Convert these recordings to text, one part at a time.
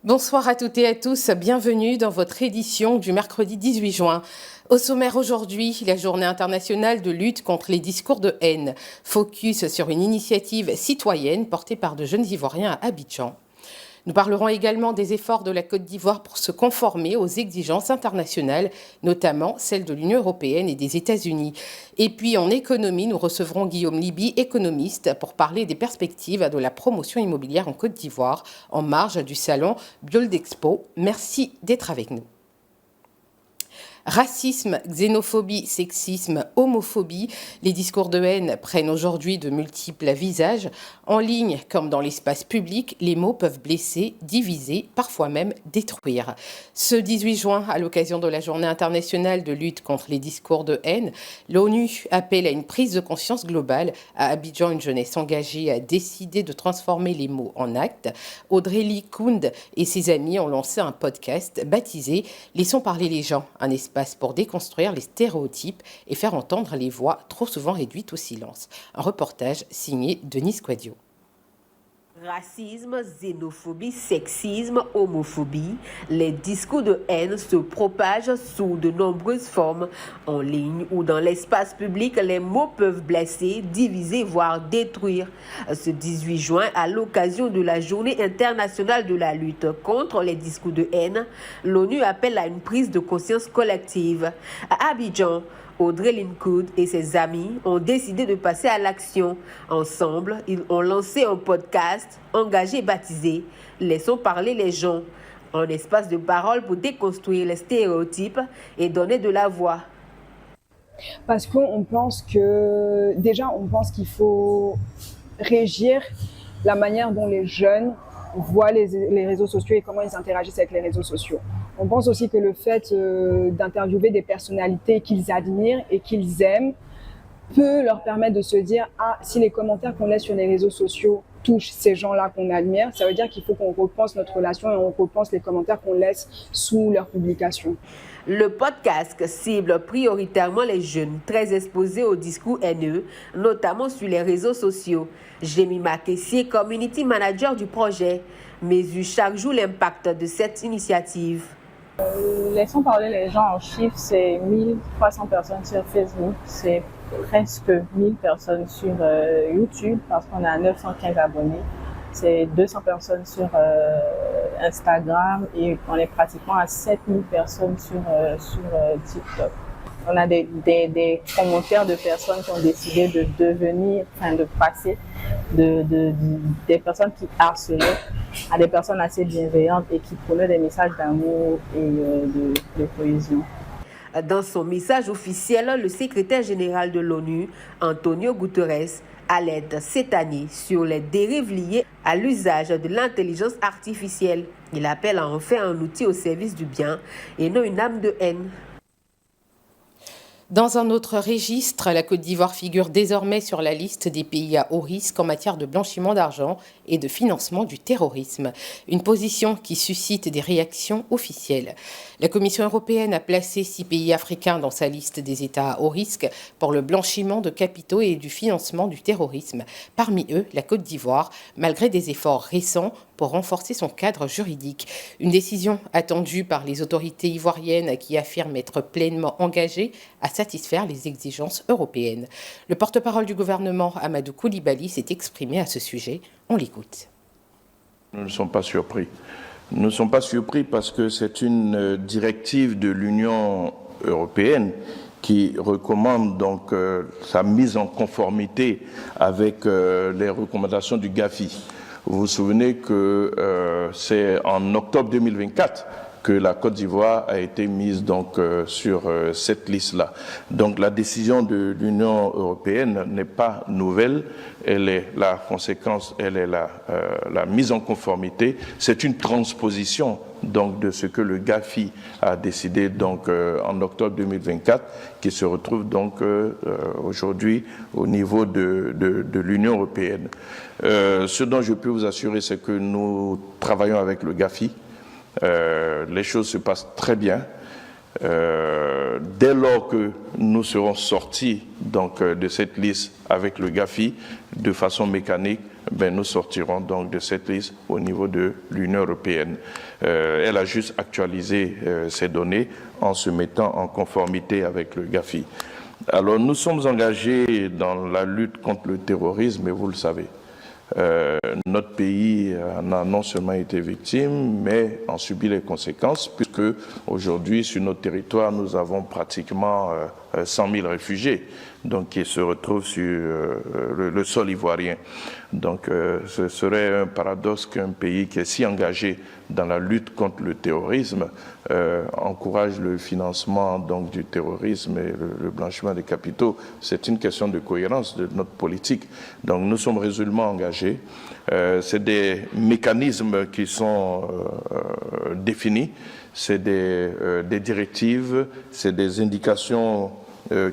Bonsoir à toutes et à tous, bienvenue dans votre édition du mercredi 18 juin. Au sommaire aujourd'hui, la journée internationale de lutte contre les discours de haine. Focus sur une initiative citoyenne portée par de jeunes Ivoiriens à Abidjan. Nous parlerons également des efforts de la Côte d'Ivoire pour se conformer aux exigences internationales, notamment celles de l'Union européenne et des États-Unis. Et puis en économie, nous recevrons Guillaume Liby, économiste, pour parler des perspectives de la promotion immobilière en Côte d'Ivoire, en marge du salon Buildexpo. Merci d'être avec nous. Racisme, xénophobie, sexisme, homophobie, les discours de haine prennent aujourd'hui de multiples visages. En ligne comme dans l'espace public, les mots peuvent blesser, diviser, parfois même détruire. Ce 18 juin, à l'occasion de la Journée internationale de lutte contre les discours de haine, l'ONU appelle à une prise de conscience globale. À Abidjan, une jeunesse engagée a décidé de transformer les mots en actes. Audrey Lee Kound et ses amis ont lancé un podcast baptisé « Laissons parler les gens », un espace pour déconstruire les stéréotypes et faire entendre les voix trop souvent réduites au silence. Un reportage signé Denis Quadio. Racisme, xénophobie, sexisme, homophobie, les discours de haine se propagent sous de nombreuses formes. En ligne ou dans l'espace public, les mots peuvent blesser, diviser, voire détruire. Ce 18 juin, à l'occasion de la Journée internationale de la lutte contre les discours de haine, l'ONU appelle à une prise de conscience collective. À Abidjan, Audrey Lee Kound et ses amis ont décidé de passer à l'action. Ensemble, ils ont lancé un podcast engagé et baptisé « Laissons parler les gens », un espace de parole pour déconstruire les stéréotypes et donner de la voix. Parce qu'on pense qu'il faut régir la manière dont les jeunes voient les réseaux sociaux et comment ils interagissent avec les réseaux sociaux. On pense aussi que le fait d'interviewer des personnalités qu'ils admirent et qu'ils aiment peut leur permettre de se dire « Ah, si les commentaires qu'on laisse sur les réseaux sociaux touchent ces gens-là qu'on admire, ça veut dire qu'il faut qu'on repense notre relation et on repense les commentaires qu'on laisse sous leurs publications. » Le podcast cible prioritairement les jeunes très exposés aux discours haineux, notamment sur les réseaux sociaux. Jemima Kessié, community manager du projet, mesure chaque jour l'impact de cette initiative. Laissons parler les gens en chiffres, c'est 1300 personnes sur Facebook, c'est presque 1000 personnes sur YouTube parce qu'on a 915 abonnés. C'est 200 personnes sur Instagram et on est pratiquement à 7000 personnes sur TikTok. On a des commentaires de personnes qui ont décidé de passer des personnes qui harcelaient à des personnes assez bienveillantes et qui prenaient des messages d'amour et de cohésion. Dans son message officiel, le secrétaire général de l'ONU, Antonio Guterres, alerte cette année sur les dérives liées à l'usage de l'intelligence artificielle. Il appelle à en faire un outil au service du bien et non une âme de haine. Dans un autre registre, la Côte d'Ivoire figure désormais sur la liste des pays à haut risque en matière de blanchiment d'argent et de financement du terrorisme. Une position qui suscite des réactions officielles. La Commission européenne a placé 6 pays africains dans sa liste des États à haut risque pour le blanchiment de capitaux et du financement du terrorisme. Parmi eux, la Côte d'Ivoire, malgré des efforts récents pour renforcer son cadre juridique. Une décision attendue par les autorités ivoiriennes qui affirment être pleinement engagées à satisfaire les exigences européennes. Le porte-parole du gouvernement, Amadou Koulibaly, s'est exprimé à ce sujet. On l'écoute. Nous ne sommes pas surpris. Nous ne sommes pas surpris parce que c'est une directive de l'Union européenne qui recommande donc sa mise en conformité avec les recommandations du GAFI. Vous vous souvenez que c'est en octobre 2024 que la Côte d'Ivoire a été mise donc sur cette liste-là. Donc la décision de l'Union européenne n'est pas nouvelle, elle est la conséquence, elle est la mise en conformité. C'est une transposition donc de ce que le GAFI a décidé donc en octobre 2024, qui se retrouve donc aujourd'hui au niveau de l'Union européenne. Ce dont je peux vous assurer, c'est que nous travaillons avec le GAFI. Les choses se passent très bien. Dès lors que nous serons sortis donc, de cette liste avec le GAFI, de façon mécanique, nous sortirons donc de cette liste au niveau de l'Union européenne. Elle a juste actualisé ces données en se mettant en conformité avec le GAFI. Alors nous sommes engagés dans la lutte contre le terrorisme, et vous le savez. Notre pays en a non seulement été victime, mais en subit les conséquences, puisque aujourd'hui, sur notre territoire, nous avons pratiquement 100 000 réfugiés, donc qui se retrouvent sur le sol ivoirien. Donc ce serait un paradoxe qu'un pays qui est si engagé dans la lutte contre le terrorisme encourage le financement donc, du terrorisme et le blanchiment des capitaux. C'est une question de cohérence de notre politique. Donc nous sommes résolument engagés. C'est des mécanismes qui sont définis, c'est des directives, c'est des indications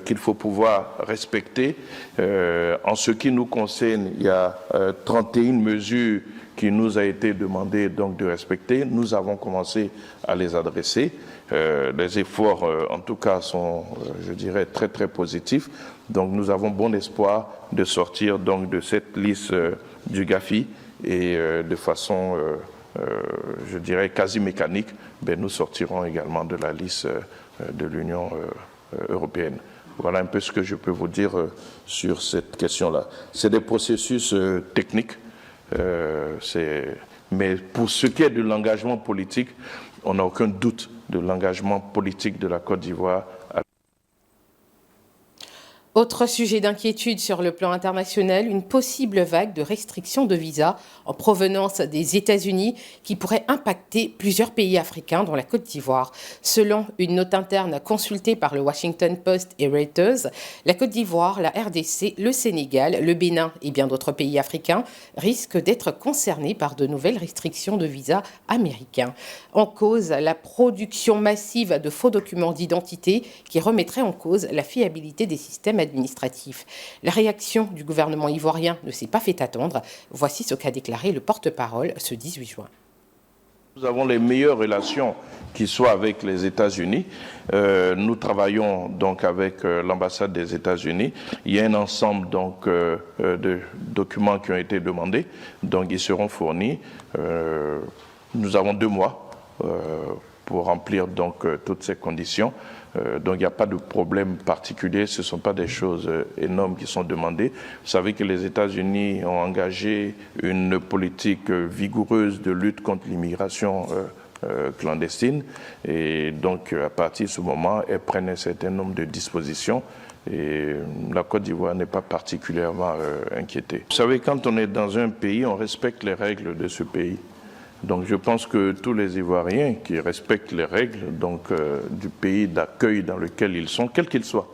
qu'il faut pouvoir respecter. En ce qui nous concerne, il y a 31 mesures qui nous a été demandé donc de respecter. Nous avons commencé à les adresser. Les efforts, en tout cas, sont, je dirais, très très positifs. Donc, nous avons bon espoir de sortir donc de cette liste du GAFI et de façon, je dirais, quasi mécanique, nous sortirons également de la liste de l'Union européenne. Voilà un peu ce que je peux vous dire sur cette question-là. C'est des processus techniques. Mais pour ce qui est de l'engagement politique, on n'a aucun doute de l'engagement politique de la Côte d'Ivoire. Autre sujet d'inquiétude sur le plan international, une possible vague de restrictions de visa en provenance des États-Unis qui pourrait impacter plusieurs pays africains, dont la Côte d'Ivoire. Selon une note interne consultée par le Washington Post et Reuters, la Côte d'Ivoire, la RDC, le Sénégal, le Bénin et bien d'autres pays africains risquent d'être concernés par de nouvelles restrictions de visa américains. En cause, la production massive de faux documents d'identité qui remettraient en cause la fiabilité des systèmes administratif. La réaction du gouvernement ivoirien ne s'est pas fait attendre. Voici ce qu'a déclaré le porte-parole ce 18 juin. Nous avons les meilleures relations qui soient avec les États-Unis. Nous travaillons donc avec l'ambassade des États-Unis. Il y a un ensemble donc de documents qui ont été demandés, donc ils seront fournis. Nous avons 2 mois pour remplir donc toutes ces conditions. Donc il n'y a pas de problème particulier, ce ne sont pas des choses énormes qui sont demandées. Vous savez que les États-Unis ont engagé une politique vigoureuse de lutte contre l'immigration clandestine et donc à partir de ce moment, elles prennent un certain nombre de dispositions et la Côte d'Ivoire n'est pas particulièrement inquiétée. Vous savez, quand on est dans un pays, on respecte les règles de ce pays. Donc je pense que tous les Ivoiriens qui respectent les règles donc, du pays d'accueil dans lequel ils sont, quels qu'ils soient,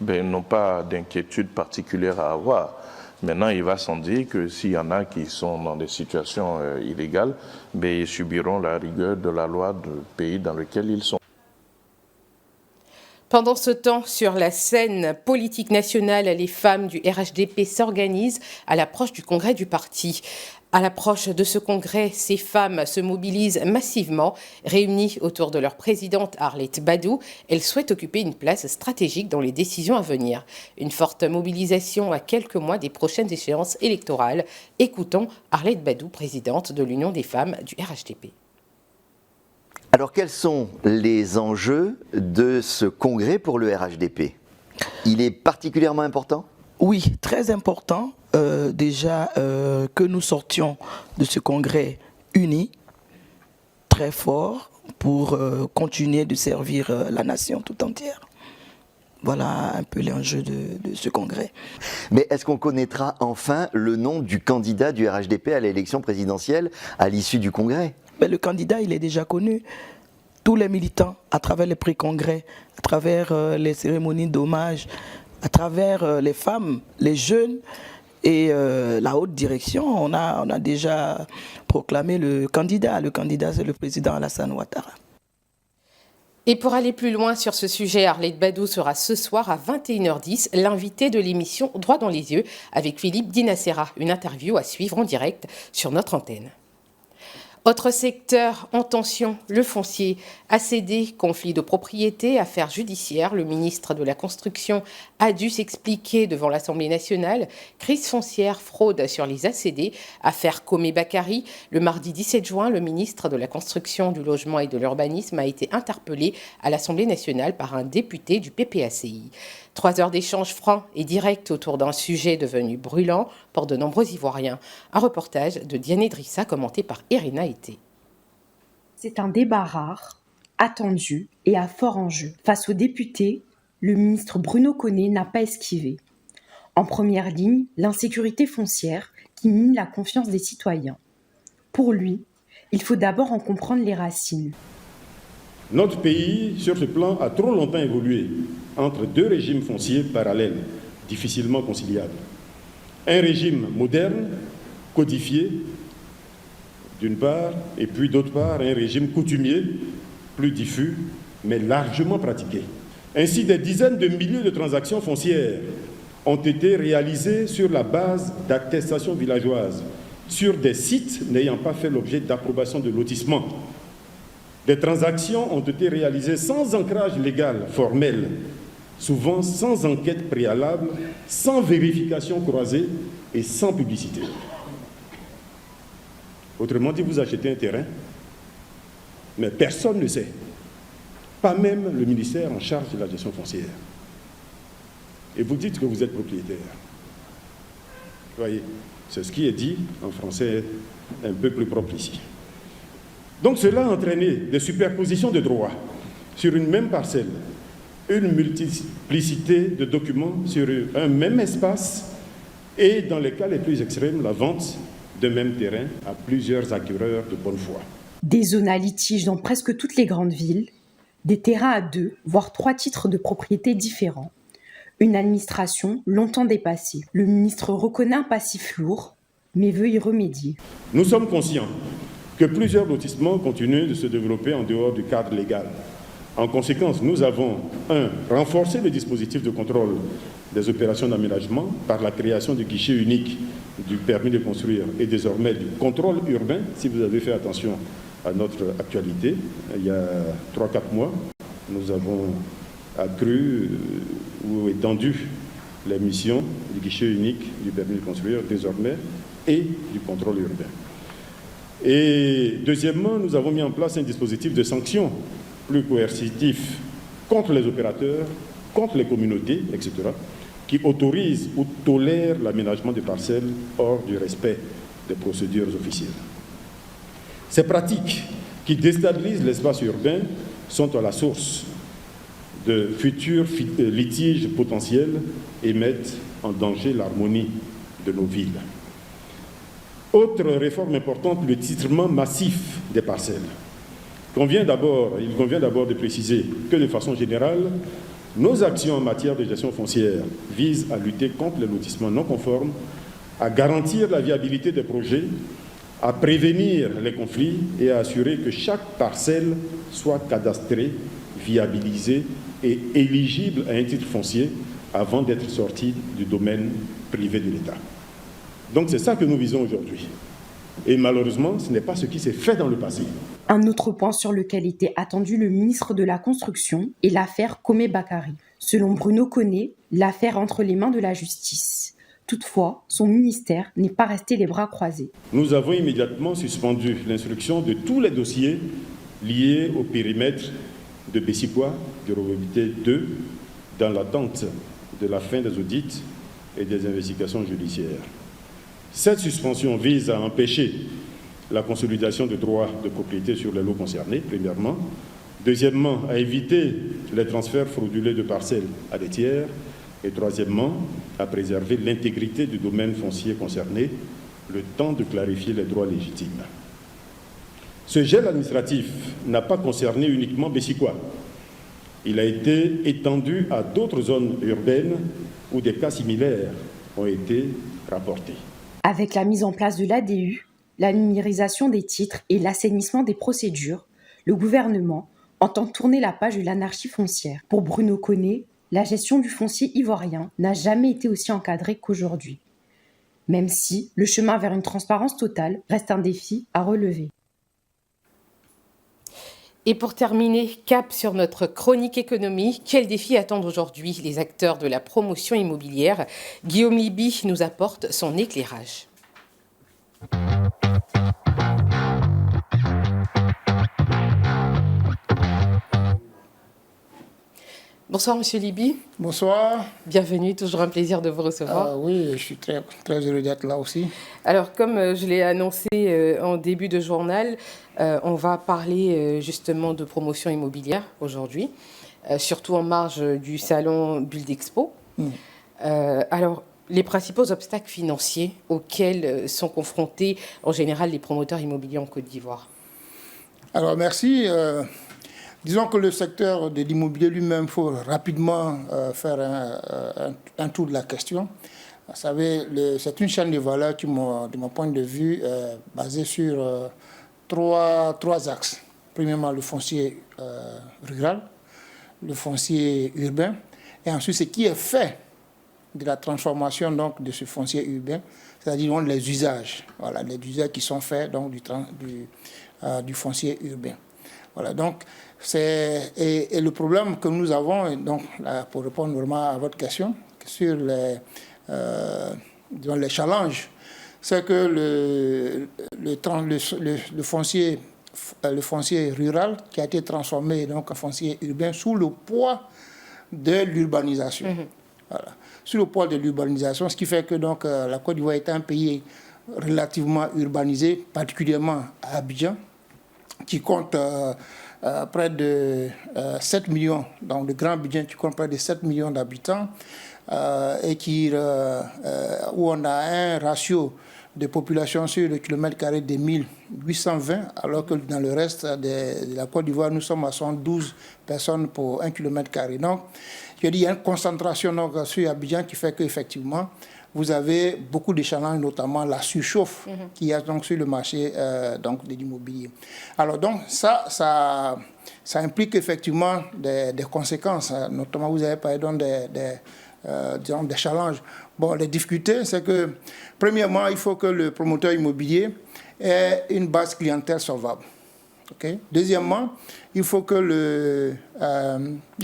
n'ont pas d'inquiétude particulière à avoir. Maintenant, il va sans dire que s'il y en a qui sont dans des situations illégales, ils subiront la rigueur de la loi du pays dans lequel ils sont. Pendant ce temps, sur la scène politique nationale, les femmes du RHDP s'organisent à l'approche du congrès du parti. À l'approche de ce congrès, ces femmes se mobilisent massivement. Réunies autour de leur présidente Arlette Badou, elles souhaitent occuper une place stratégique dans les décisions à venir. Une forte mobilisation à quelques mois des prochaines échéances électorales. Écoutons Arlette Badou, présidente de l'Union des femmes du RHDP. Alors, quels sont les enjeux de ce congrès pour le RHDP? Il est particulièrement important? Oui, très important. Déjà que nous sortions de ce congrès unis, très fort, pour continuer de servir la nation tout entière. Voilà un peu l'enjeu de ce congrès. Mais est-ce qu'on connaîtra enfin le nom du candidat du RHDP à l'élection présidentielle à l'issue du congrès? Le candidat, il est déjà connu. Tous les militants, à travers les pré-congrès, à travers les cérémonies d'hommage, à travers les femmes, les jeunes et la haute direction, on a déjà proclamé le candidat. Le candidat, c'est le président Alassane Ouattara. Et pour aller plus loin sur ce sujet, Arlette Badou sera ce soir à 21h10 l'invité de l'émission Droit dans les yeux avec Philippe Dinacera. Une interview à suivre en direct sur notre antenne. Autre secteur en tension, le foncier. ACD, conflit de propriété, affaire judiciaire. Le ministre de la Construction a dû s'expliquer devant l'Assemblée nationale. Crise foncière, fraude sur les ACD. Affaire Komé-Bakary. Le mardi 17 juin, le ministre de la Construction, du Logement et de l'Urbanisme a été interpellé à l'Assemblée nationale par un député du PPACI. 3 heures d'échange franc et direct autour d'un sujet devenu brûlant pour de nombreux Ivoiriens. Un reportage de Diane Drissa commenté par Irina Été. C'est un débat rare, attendu et à fort enjeu. Face aux députés, le ministre Bruno Koné n'a pas esquivé. En première ligne, l'insécurité foncière qui mine la confiance des citoyens. Pour lui, il faut d'abord en comprendre les racines. Notre pays, sur ce plan, a trop longtemps évolué entre 2 régimes fonciers parallèles, difficilement conciliables. Un régime moderne, codifié, d'une part, et puis d'autre part, un régime coutumier, plus diffus, mais largement pratiqué. Ainsi, des dizaines de milliers de transactions foncières ont été réalisées sur la base d'attestations villageoises, sur des sites n'ayant pas fait l'objet d'approbation de lotissement. Des transactions ont été réalisées sans ancrage légal formel, souvent sans enquête préalable, sans vérification croisée et sans publicité. Autrement dit, vous achetez un terrain, mais personne ne sait, pas même le ministère en charge de la gestion foncière. Et vous dites que vous êtes propriétaire. Voyez, c'est ce qui est dit en français un peu plus propre ici. Donc cela a entraîné des superpositions de droits sur une même parcelle, une multiplicité de documents sur un même espace et, dans les cas les plus extrêmes, la vente d'un même terrain à plusieurs acquéreurs de bonne foi. Des zones à litige dans presque toutes les grandes villes, des terrains à 2, voire 3 titres de propriété différents. Une administration longtemps dépassée. Le ministre reconnaît un passif lourd, mais veut y remédier. Nous sommes conscients que plusieurs lotissements continuent de se développer en dehors du cadre légal. En conséquence, nous avons, 1. renforcé le dispositif de contrôle des opérations d'aménagement par la création du guichet unique du permis de construire et désormais du contrôle urbain, si vous avez fait attention à notre actualité. Il y a 3-4 mois, nous avons accru ou étendu les missions du guichet unique du permis de construire désormais et du contrôle urbain. Et deuxièmement, nous avons mis en place un dispositif de sanctions plus coercitif contre les opérateurs, contre les communautés, etc., qui autorise ou tolère l'aménagement des parcelles hors du respect des procédures officielles. Ces pratiques qui déstabilisent l'espace urbain sont à la source de futurs litiges potentiels et mettent en danger l'harmonie de nos villes. Autre réforme importante, le titrement massif des parcelles. Il convient d'abord de préciser que de façon générale, nos actions en matière de gestion foncière visent à lutter contre les lotissements non conformes, à garantir la viabilité des projets, à prévenir les conflits et à assurer que chaque parcelle soit cadastrée, viabilisée et éligible à un titre foncier avant d'être sortie du domaine privé de l'État. Donc c'est ça que nous visons aujourd'hui. Et malheureusement, ce n'est pas ce qui s'est fait dans le passé. Un autre point sur lequel était attendu le ministre de la Construction est l'affaire Komé-Bakary. Selon Bruno Koné, l'affaire entre les mains de la justice. Toutefois, son ministère n'est pas resté les bras croisés. Nous avons immédiatement suspendu l'instruction de tous les dossiers liés au périmètre de Bessikwa, de Robébité 2, dans l'attente de la fin des audits et des investigations judiciaires. Cette suspension vise à empêcher la consolidation de droits de propriété sur les lots concernés, premièrement. Deuxièmement, à éviter les transferts frauduleux de parcelles à des tiers. Et troisièmement, à préserver l'intégrité du domaine foncier concerné, le temps de clarifier les droits légitimes. Ce gel administratif n'a pas concerné uniquement Bessikwa. Il a été étendu à d'autres zones urbaines où des cas similaires ont été rapportés. Avec la mise en place de l'ADU, la numérisation des titres et l'assainissement des procédures, le gouvernement entend tourner la page de l'anarchie foncière. Pour Bruno Koné, la gestion du foncier ivoirien n'a jamais été aussi encadrée qu'aujourd'hui. Même si le chemin vers une transparence totale reste un défi à relever. Et pour terminer, cap sur notre chronique économie, quels défis attendent aujourd'hui les acteurs de la promotion immobilière? Guillaume Liby nous apporte son éclairage. Bonsoir Monsieur Liby. Bonsoir. Bienvenue, toujours un plaisir de vous recevoir. Oui, je suis très heureux d'être là aussi. Alors comme je l'ai annoncé en début de journal, on va parler justement de promotion immobilière aujourd'hui, surtout en marge du salon Buildexpo. Alors, les principaux obstacles financiers auxquels sont confrontés en général les promoteurs immobiliers en Côte d'Ivoire? Alors, merci. Disons que le secteur de l'immobilier lui-même, il faut rapidement faire un tour de la question. Vous savez, c'est une chaîne de valeur qui, de mon point de vue, basée sur trois axes. Premièrement, le foncier rural, le foncier urbain, et ensuite ce qui est fait de la transformation donc, de ce foncier urbain, c'est-à-dire les usages. Voilà, les usages qui sont faits donc, du foncier urbain. Voilà, donc, et le problème que nous avons, et donc, là, pour répondre vraiment à votre question, sur les challenges, c'est que le foncier rural qui a été transformé donc, en foncier urbain sous le poids de l'urbanisation. Voilà. Sous le poids de l'urbanisation, ce qui fait que donc, la Côte d'Ivoire est un pays relativement urbanisé, particulièrement à Abidjan, qui compte près de 7 millions, donc le Grand Abidjan qui compte près de 7 millions d'habitants, et où on a un ratio de population sur le kilomètre carré de 1820, alors que dans le reste de la Côte d'Ivoire, nous sommes à 112 personnes pour 1 kilomètre carré. Donc, je dis, il y a une concentration donc, sur Abidjan qui fait qu'effectivement, vous avez beaucoup de challenges, notamment la surchauffe qu'il y a donc sur le marché donc, de l'immobilier. Alors donc, ça implique effectivement des conséquences, notamment vous avez parlé donc disons, des challenges. Bon, les difficultés, c'est que, premièrement, il faut que le promoteur immobilier ait une base clientèle solvable. Okay? Deuxièmement, il faut que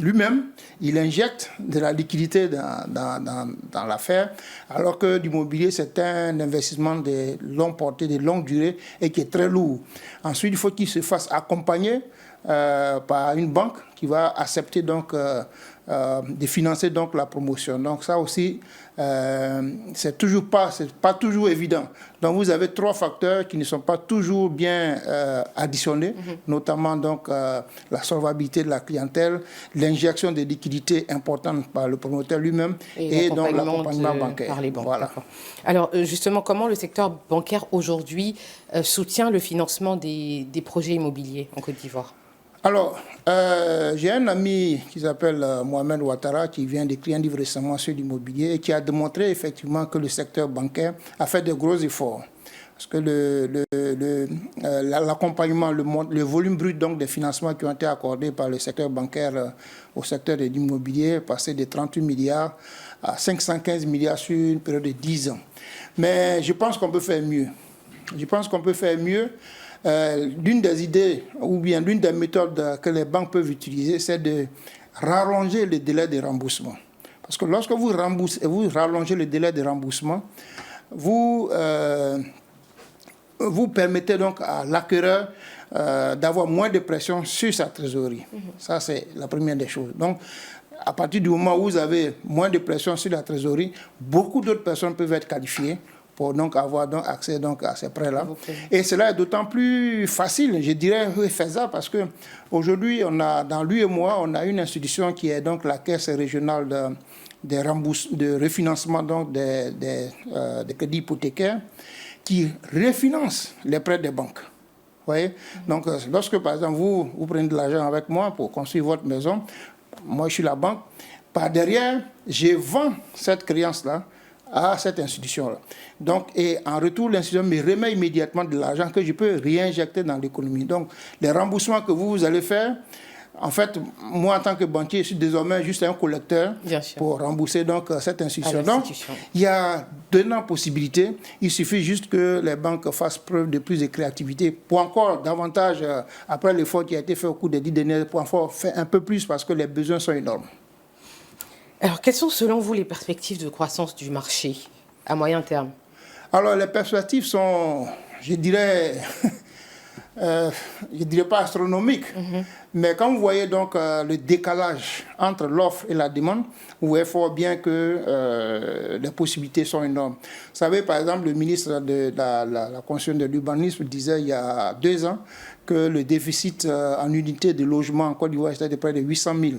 lui-même, il injecte de la liquidité dans l'affaire, alors que l'immobilier, c'est un investissement de longue portée, de longue durée, et qui est très lourd. Ensuite, il faut qu'il se fasse accompagner par une banque qui va accepter donc de financer donc la promotion. Donc ça aussi, c'est pas toujours évident. Donc vous avez trois facteurs qui ne sont pas toujours bien additionnés, notamment donc la solvabilité de la clientèle, l'injection de liquidités importantes par le promoteur lui-même et donc l'accompagnement bancaire. Par les banques. Voilà. Alors justement, comment le secteur bancaire aujourd'hui soutient le financement des projets immobiliers en Côte d'Ivoire? Alors, j'ai un ami qui s'appelle Mohamed Ouattara qui vient d'écrire un livre récemment sur l'immobilier et qui a démontré effectivement que le secteur bancaire a fait de gros efforts. Parce que l'accompagnement, le volume brut donc, des financements qui ont été accordés par le secteur bancaire au secteur de l'immobilier est passé de 38 milliards à 515 milliards sur une période de 10 ans. Mais je pense qu'on peut faire mieux. L'une des idées ou bien l'une des méthodes que les banques peuvent utiliser, c'est de rallonger le délai de remboursement. Parce que lorsque vous rallongez le délai de remboursement, vous permettez donc à l'acquéreur d'avoir moins de pression sur sa trésorerie. Ça, c'est la première des choses. Donc, à partir du moment où vous avez moins de pression sur la trésorerie, beaucoup d'autres personnes peuvent être qualifiées pour donc avoir donc accès donc à ces prêts-là. Et cela est d'autant plus facile, je dirais faisable, parce qu'aujourd'hui, dans l'UEMOA, on a une institution qui est donc la Caisse régionale de refinancement donc des crédits hypothécaires, qui refinance les prêts des banques. Vous voyez? Donc, lorsque, par exemple, vous prenez de l'argent avec moi pour construire votre maison, moi, je suis la banque, par derrière, je vends cette créance-là à cette institution-là. Donc, et en retour, l'institution me remet immédiatement de l'argent que je peux réinjecter dans l'économie. Donc, les remboursements que vous allez faire, en fait, moi, en tant que banquier, je suis désormais juste un collecteur pour rembourser donc cette institution. Donc, il y a d'énormes possibilités. Il suffit juste que les banques fassent preuve de plus de créativité pour encore davantage, après l'effort qui a été fait au cours des 10 dernières, pour encore faire un peu plus parce que les besoins sont énormes. Alors, quelles sont selon vous les perspectives de croissance du marché à moyen terme? Alors, les perspectives sont, je dirais pas astronomiques, mais quand vous voyez donc le décalage entre l'offre et la demande, vous voyez fort bien que les possibilités sont énormes. Vous savez, par exemple, le ministre de la Construction de l'Urbanisme disait il y a 2 ans que le déficit en unité de logement en Côte d'Ivoire était de près de 800 000,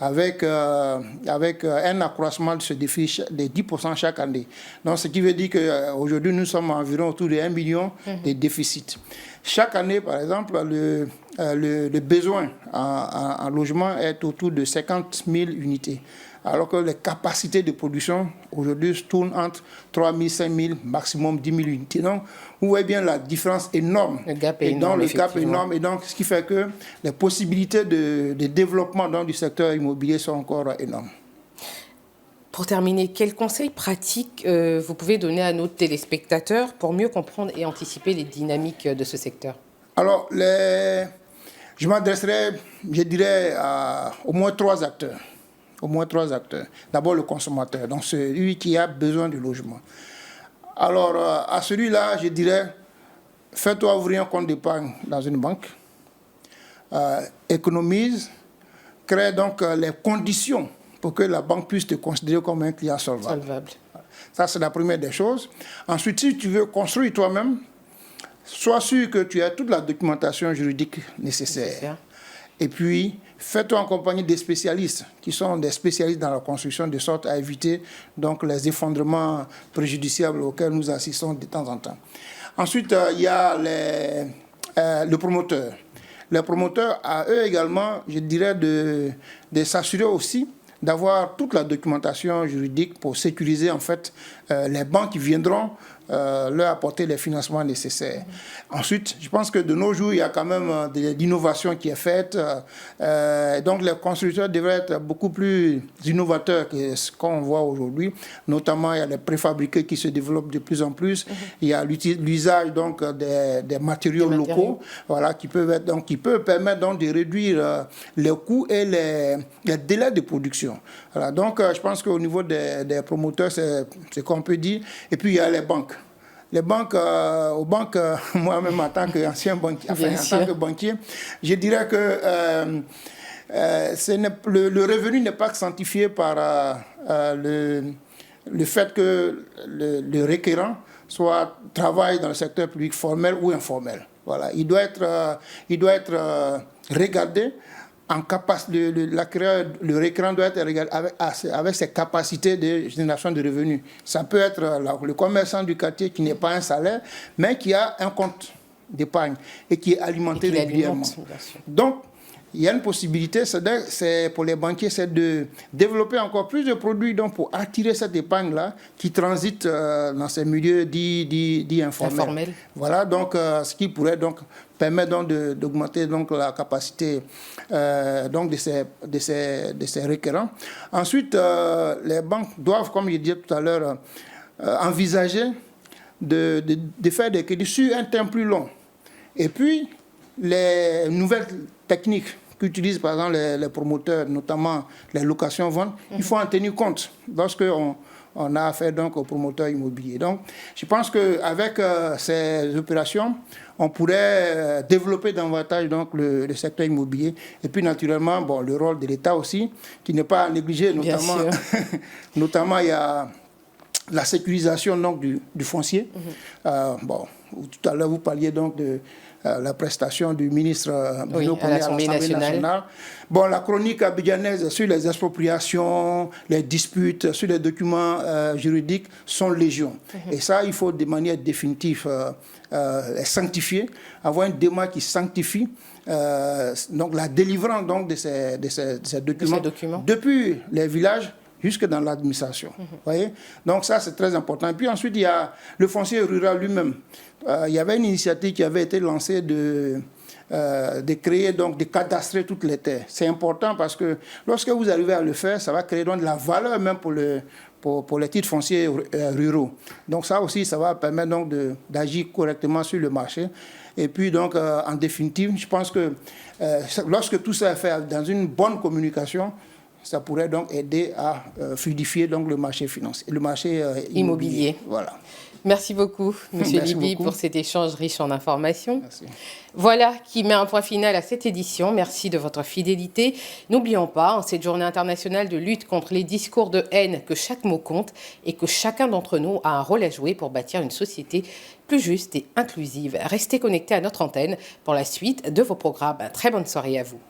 avec un accroissement de ce déficit de 10% chaque année. Donc, ce qui veut dire qu'aujourd'hui, nous sommes environ autour de 1 million de déficits. Chaque année, par exemple, le besoin en logement est autour de 50 000 unités, alors que les capacités de production aujourd'hui se tournent entre 3 000, 5 000, maximum 10 000 unités. Donc, vous voyez bien la différence énorme. Le gap est énorme. Le gap est énorme. Et donc, ce qui fait que les possibilités de développement du secteur immobilier sont encore énormes. Pour terminer, quels conseils pratiques vous pouvez donner à nos téléspectateurs pour mieux comprendre et anticiper les dynamiques de ce secteur? Alors, je m'adresserai, je dirais, à au moins 3 acteurs. Au moins 3 acteurs. D'abord, le consommateur, donc celui qui a besoin de logement. Alors, à celui-là, je dirais, fais-toi ouvrir un compte d'épargne dans une banque, économise, crée donc les conditions pour que la banque puisse te considérer comme un client solvable. Ça, c'est la première des choses. Ensuite, si tu veux construire toi-même, sois sûr que tu as toute la documentation juridique nécessaire. Et puis, fais-toi accompagner des spécialistes qui sont des spécialistes dans la construction, de sorte à éviter donc, les effondrements préjudiciables auxquels nous assistons de temps en temps. Ensuite, il y a le promoteur. Les promoteurs, à eux également, je dirais de s'assurer aussi d'avoir toute la documentation juridique pour sécuriser en fait les banques qui viendront leur apporter les financements nécessaires. Ensuite, je pense que de nos jours, il y a quand même de l'innovation qui est faite. Donc, les constructeurs devraient être beaucoup plus innovateurs que ce qu'on voit aujourd'hui. Notamment, il y a les préfabriqués qui se développent de plus en plus. Il y a l'usage donc des matériaux locaux, voilà, qui peut permettre donc de réduire les coûts et les délais de production. Voilà, donc, je pense qu'au niveau des promoteurs, c'est ce qu'on peut dire. Et puis, il y a les banques. Les banques, aux banques, moi-même en tant qu'ancien banquier, en tant que banquier, je dirais que le revenu n'est pas sanctifié par le fait que le requérant travaille dans le secteur public formel ou informel. Voilà, il doit être regardé en capacité, le requérant doit être regardé avec ses capacités de génération de revenus. Ça peut être le commerçant du quartier qui n'est pas un salaire, mais qui a un compte d'épargne et qui est alimenté régulièrement. Donc, il y a une possibilité, c'est pour les banquiers, c'est de développer encore plus de produits donc, pour attirer cette épargne-là qui transite dans ces milieux dits informels. Voilà, donc ce qui pourrait donc permettre donc d'augmenter donc la capacité donc de ces requérants. Ensuite, les banques doivent, comme je disais tout à l'heure, envisager de faire des crédits sur un temps plus long. Et puis, les nouvelles techniques qu'utilisent par exemple les promoteurs, notamment les locations-ventes, il faut en tenir compte lorsqu'on a affaire donc aux promoteurs immobiliers. Donc, je pense qu'avec ces opérations, on pourrait développer davantage donc, le secteur immobilier. Et puis, naturellement, bon, le rôle de l'État aussi, qui n'est pas négligé, notamment il y a la sécurisation donc, du foncier. Bon, tout à l'heure, vous parliez donc de la prestation du ministre Bruno Koné à l'Assemblée nationale. Bon, la chronique abidjanaise sur les expropriations, les disputes, sur les documents juridiques sont légion. Et ça, il faut de manière définitive sanctifier, avoir une démarche qui sanctifie donc la délivrance donc, de ces documents depuis les villages jusque dans l'administration. Voyez. Donc ça, c'est très important. Et puis ensuite, il y a le foncier rural lui-même. Il y avait une initiative qui avait été lancée créer, donc de cadastrer toutes les terres. C'est important parce que lorsque vous arrivez à le faire, ça va créer donc de la valeur même pour les titres fonciers ruraux. Donc ça aussi, ça va permettre donc d'agir correctement sur le marché. Et puis donc, en définitive, je pense que lorsque tout ça est fait dans une bonne communication, ça pourrait donc aider à fluidifier donc le marché financier, le marché immobilier. Voilà. Merci beaucoup, Monsieur Liby, pour cet échange riche en informations. Merci. Voilà qui met un point final à cette édition. Merci de votre fidélité. N'oublions pas, en cette journée internationale de lutte contre les discours de haine, que chaque mot compte et que chacun d'entre nous a un rôle à jouer pour bâtir une société plus juste et inclusive. Restez connectés à notre antenne pour la suite de vos programmes. Très bonne soirée à vous.